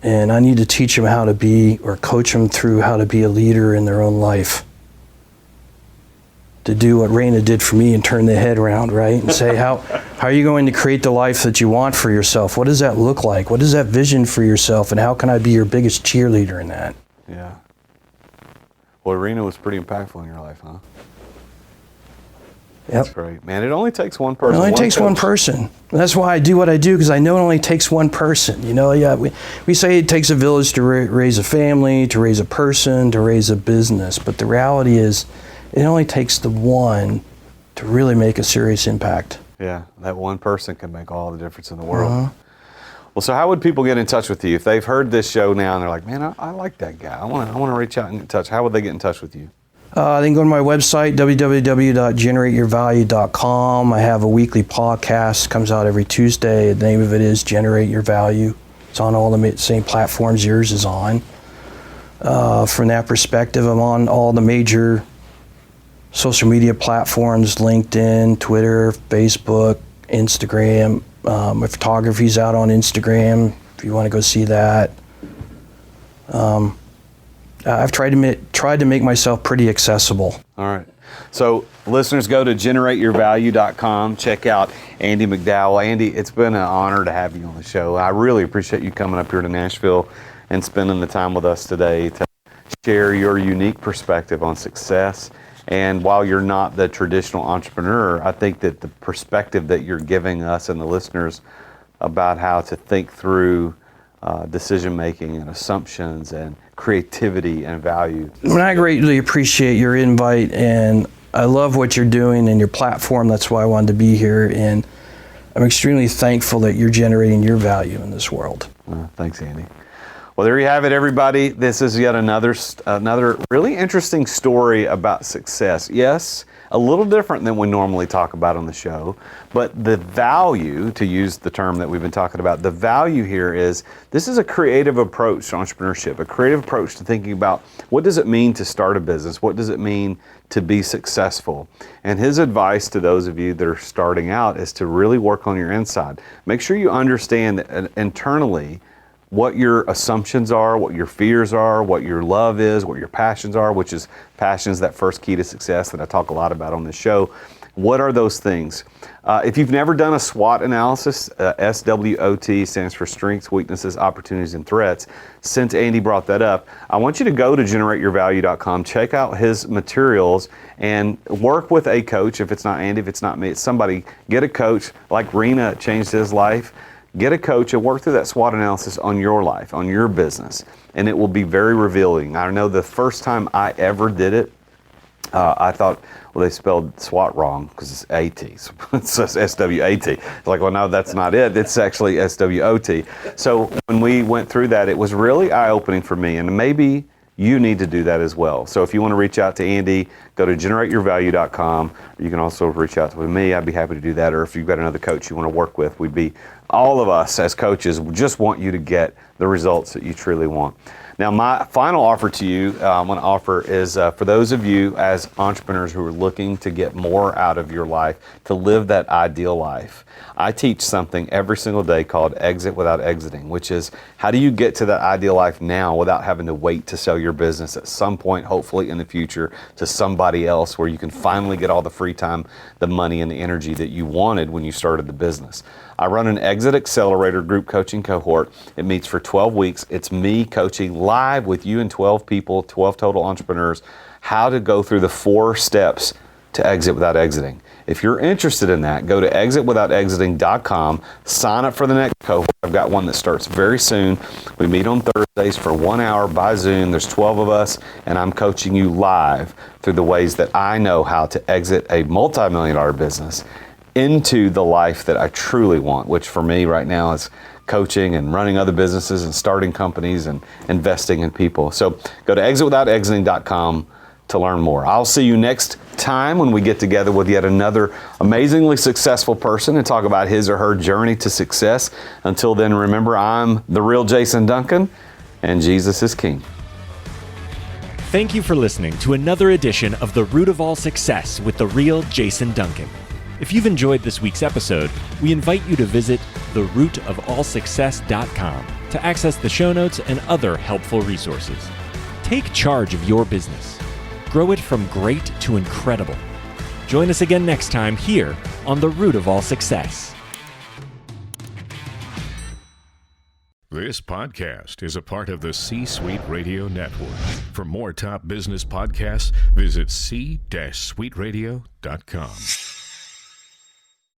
And I need to teach them how to be, or coach them through how to be a leader in their own life. To do what Raina did for me and turn the head around, right? And say, how are you going to create the life that you want for yourself? What does that look like? What is that vision for yourself? And how can I be your biggest cheerleader in that? Yeah. Well, Raina was pretty impactful in your life, huh? Yep. That's great. Man, it only takes one person. It only takes coach. one person. That's why I do what I do, because I know it only takes one person. You know, yeah, we say it takes a village to raise a family, to raise a person, to raise a business. But the reality is, it only takes the one to really make a serious impact. Yeah, that one person can make all the difference in the world. Uh-huh. Well, so how would people get in touch with you if they've heard this show now and they're like, man, I like that guy. I want to reach out and get in touch. How would they get in touch with you? They can go to my website, www.generateyourvalue.com. I have a weekly podcast, comes out every Tuesday. The name of it is Generate Your Value. It's on all the same platforms yours is on. From that perspective, I'm on all the major social media platforms: LinkedIn, Twitter, Facebook, Instagram. My photography's out on Instagram if you want to go see that. I've tried to make myself pretty accessible. All right. So listeners, go to generateyourvalue.com. Check out Andy McDowell. Andy, it's been an honor to have you on the show. I really appreciate you coming up here to Nashville and spending the time with us today to share your unique perspective on success. And while you're not the traditional entrepreneur, I think that the perspective that you're giving us and the listeners about how to think through decision making and assumptions and creativity and value. And I greatly appreciate your invite, and I love what you're doing and your platform. That's why I wanted to be here, and I'm extremely thankful that you're generating your value in this world. Thanks, Andy. Well, there you have it, everybody. This is yet another really interesting story about success. Yes, a little different than we normally talk about on the show, but the value, to use the term that we've been talking about, the value here is this is a creative approach to entrepreneurship, a creative approach to thinking about what does it mean to start a business? What does it mean to be successful? And his advice to those of you that are starting out is to really work on your inside. Make sure you understand internally what your assumptions are, what your fears are, what your love is, what your passions are, which is passions, that first key to success that I talk a lot about on this show. What are those things? If you've never done a SWOT analysis, SWOT stands for strengths, weaknesses, opportunities, and threats. Since Andy brought that up, I want you to go to generateyourvalue.com, check out his materials, and work with a coach. If it's not Andy, if it's not me, it's somebody. Get a coach like Raina changed his life. Get a coach and work through that SWOT analysis on your life, on your business, and it will be very revealing. I know the first time I ever did it, I thought, well, they spelled SWOT wrong because it's A-T. So it says S-W-A-T. It's like, well, no, that's not it. It's actually S-W-O-T. So when we went through that, it was really eye-opening for me, and maybe you need to do that as well. So if you want to reach out to Andy, go to generateyourvalue.com. You can also reach out to me. I'd be happy to do that. Or if you've got another coach you want to work with, we'd be all of us as coaches just want you to get the results that you truly want. Now, my final offer to you, I'm going to offer is for those of you as entrepreneurs who are looking to get more out of your life, to live that ideal life. I teach something every single day called Exit Without Exiting, which is how do you get to that ideal life now without having to wait to sell your business at some point, hopefully in the future, to somebody else where you can finally get all the free time, the money, and the energy that you wanted when you started the business. I run an Exit Accelerator group coaching cohort. It meets for 12 weeks. It's me coaching live with you and 12 people, 12 total entrepreneurs, how to go through the 4 steps to exit without exiting. If you're interested in that, go to exitwithoutexiting.com, sign up for the next cohort. I've got one that starts very soon. We meet on Thursdays for 1 hour by Zoom. There's 12 of us, and I'm coaching you live through the ways that I know how to exit a multi-million-dollar business into the life that I truly want, which for me right now is coaching and running other businesses and starting companies and investing in people. So go to exitwithoutexiting.com to learn more. I'll see you next time when we get together with yet another amazingly successful person and talk about his or her journey to success. Until then, remember, I'm the real Jason Duncan, and Jesus is King. Thank you for listening to another edition of The Root of All Success with the real Jason Duncan. If you've enjoyed this week's episode, we invite you to visit therootofallsuccess.com to access the show notes and other helpful resources. Take charge of your business. Grow it from great to incredible. Join us again next time here on The Root of All Success. This podcast is a part of the C-Suite Radio Network. For more top business podcasts, visit c-suiteradio.com.